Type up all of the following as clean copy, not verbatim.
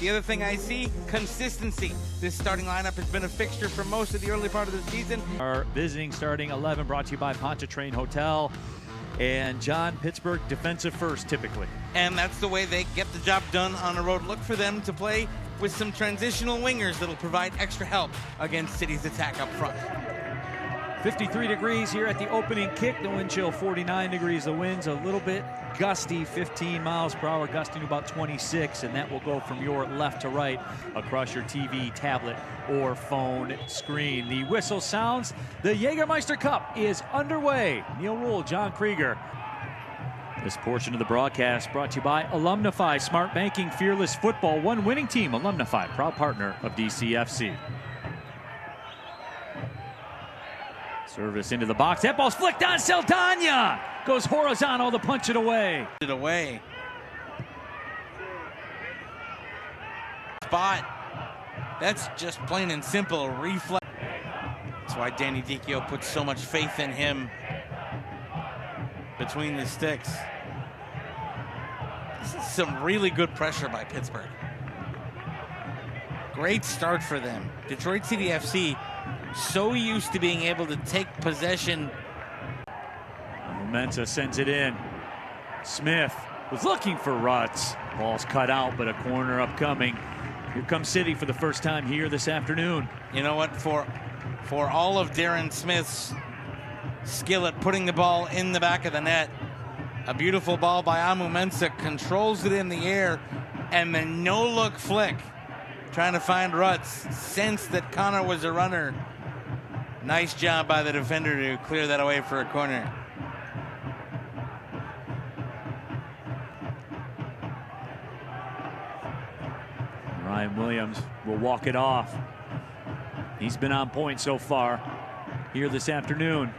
The other thing I see, consistency. This starting lineup has been a fixture for most of the early part of the season. Our visiting starting 11 brought to you by Pontchartrain Hotel. And John, Pittsburgh defensive first typically. And that's the way they get the job done on the road. Look for them to play with some transitional wingers that'll provide extra help against City's attack up front. 53 degrees here at the opening kick. The wind chill 49 degrees. The wind's a little bit gusty, 15 miles per hour, gusting to about 26, and that will go from your left to right across your TV, tablet, or phone screen. The whistle sounds. The Jägermeister Cup is underway. Neil Rouge, John Krieger. This portion of the broadcast brought to you by Alumnify, smart banking, fearless football, one winning team. Alumnify, proud partner of DCFC. Service into the box. That ball's flicked on Saldana. Goes horizontal to punch it away. Spot. That's just plain and simple a reflex. That's why Danny Dicchio puts so much faith in him between the sticks. This is some really good pressure by Pittsburgh. Great start for them. Detroit City FC so used to being able to take possession. Mensa sends it in. Smith was looking for Rutz. Ball's cut out, but a corner upcoming. Here comes City for the first time here this afternoon. You know what? For all of Darren Smith's skill at putting the ball in the back of the net, a beautiful ball by Amu Mensa, controls it in the air, and then no-look flick, trying to find Rutz. Sensed that Connor was a runner. Nice job by the defender to clear that away for a corner. Ryan Williams will walk it off. He's been on point so far here this afternoon.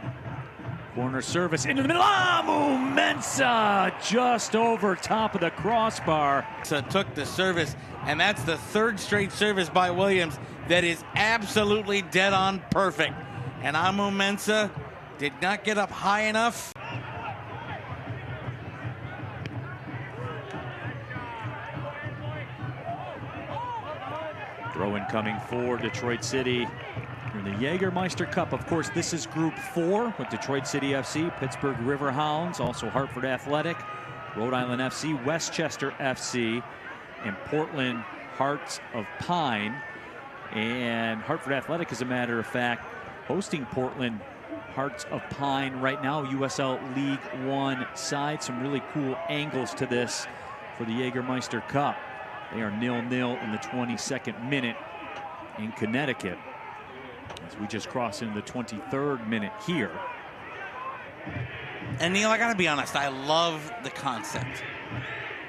Corner service into the middle. Amu Mensa just over top of the crossbar. So took the service, and that's the third straight service by Williams that is absolutely dead on perfect. And Amu Mensa did not get up high enough. Throw-in coming for Detroit City in the Jägermeister Cup. Of course, this is Group 4 with Detroit City FC, Pittsburgh Riverhounds, also Hartford Athletic, Rhode Island FC, Westchester FC, and Portland Hearts of Pine. And Hartford Athletic, as a matter of fact, hosting Portland Hearts of Pine right now, USL League One side. Some really cool angles to this for the Jägermeister Cup. They are 0-0 in the 22nd minute in Connecticut, as we just cross into the 23rd minute here. And Neil, I gotta be honest, I love the concept.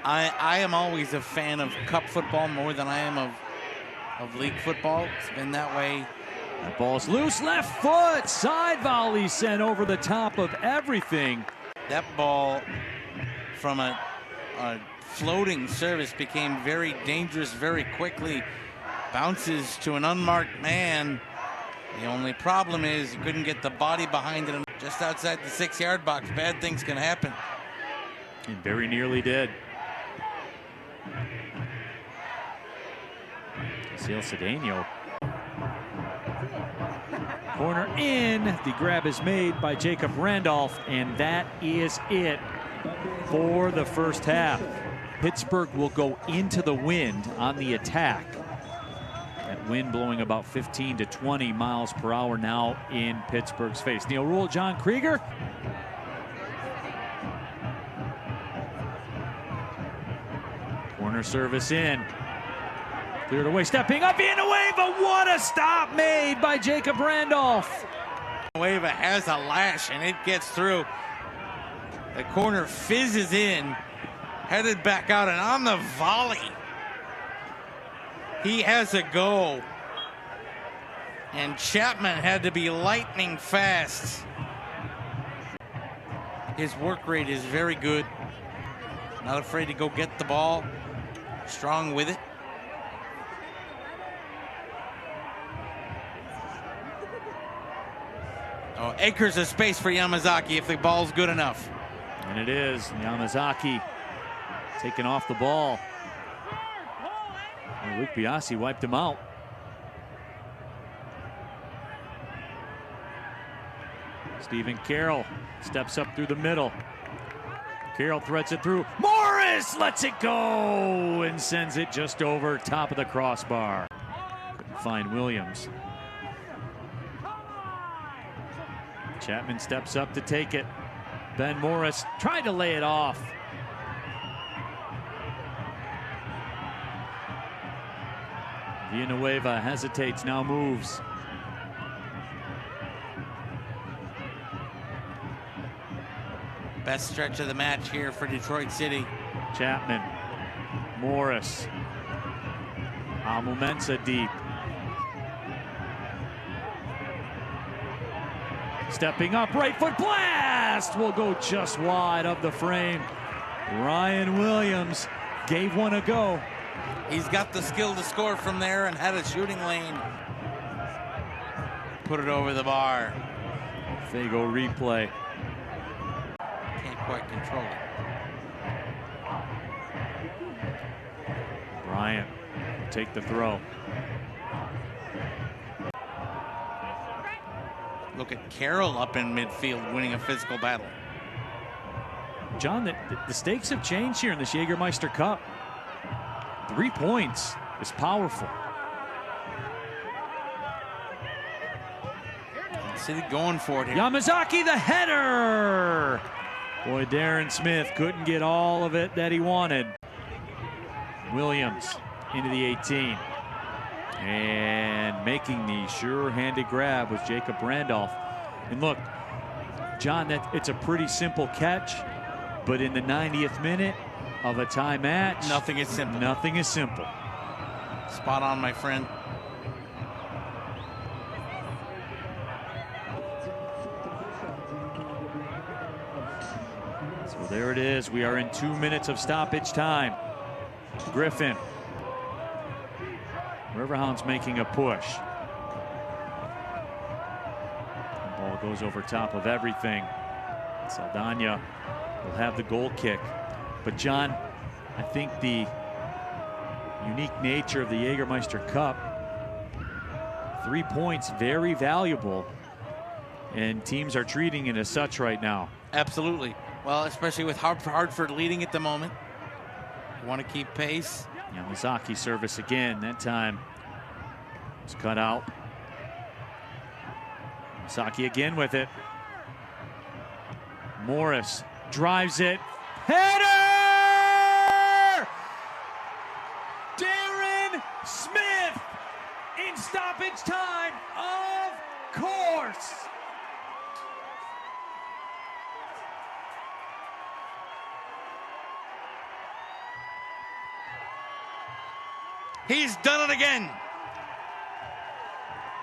I am always a fan of cup football more than I am of league football. It's been that way. That ball's loose, left foot, side volley sent over the top of everything. That ball from a floating service became very dangerous very quickly. Bounces to an unmarked man. The only problem is he couldn't get the body behind it. Just outside the 6-yard box, bad things can happen. And very nearly did. Sale Cedeno. Corner in. The grab is made by Jacob Randolph, and that is it for the first half. Pittsburgh will go into the wind on the attack. That wind blowing about 15 to 20 miles per hour now in Pittsburgh's face. Neil Rouge, John Krieger. Corner service in. Cleared away, stepping up in a wave, but what a stop made by Jacob Randolph. Wava has a lash and it gets through. The corner fizzes in, headed back out, and on the volley, he has a go. And Chapman had to be lightning fast. His work rate is very good. Not afraid to go get the ball. Strong with it. Oh, acres of space for Yamazaki if the ball's good enough. And it is. Yamazaki taking off the ball. Luke Biasi wiped him out. Stephen Carroll steps up through the middle. Carroll threads it through. Morris lets it go and sends it just over top of the crossbar. Couldn't find Williams. Chapman steps up to take it. Ben Morris tried to lay it off. Villanueva hesitates, now moves. Best stretch of the match here for Detroit City. Chapman, Morris, Amumensa deep. Stepping up, right foot blast will go just wide of the frame. Ryan Williams gave one a go. He's got the skill to score from there and had a shooting lane. Put it over the bar. Fago replay. Can't quite control it. Bryant will take the throw. Look at Carroll up in midfield winning a physical battle. John, the stakes have changed here in this Jägermeister Cup. 3 points is powerful. City going for it here. Yamazaki, the header! Boy, Darren Smith couldn't get all of it that he wanted. Williams into the 18. And making the sure-handed grab was Jacob Randolph. And look, John, it's a pretty simple catch, but in the 90th minute of a tie match, nothing is simple. Nothing is simple. Spot on, my friend. So there it is. We are in 2 minutes of stoppage time. Griffin. Riverhounds making a push. The ball goes over top of everything. Saldana will have the goal kick. But John, I think the unique nature of the Jägermeister Cup, 3 points, very valuable, and teams are treating it as such right now. Absolutely. Well, especially with Hartford leading at the moment. You want to keep pace. Yamazaki service again. That time was cut out. Yamazaki again with it. Morris drives it. Header! Darren Smith in stoppage time, of course. He's done it again.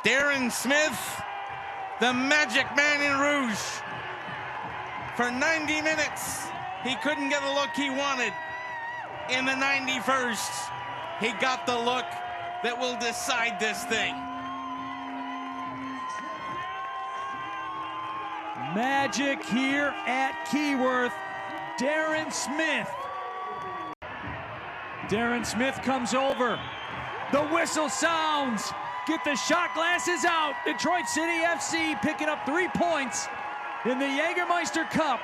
Darren Smith, the magic man in Rouge. For 90 minutes, he couldn't get a look he wanted. In the 91st, he got the look that will decide this thing. Magic here at Keyworth. Darren Smith. Darren Smith comes over. The whistle sounds. Get the shot glasses out. Detroit City FC picking up 3 points in the Jägermeister Cup.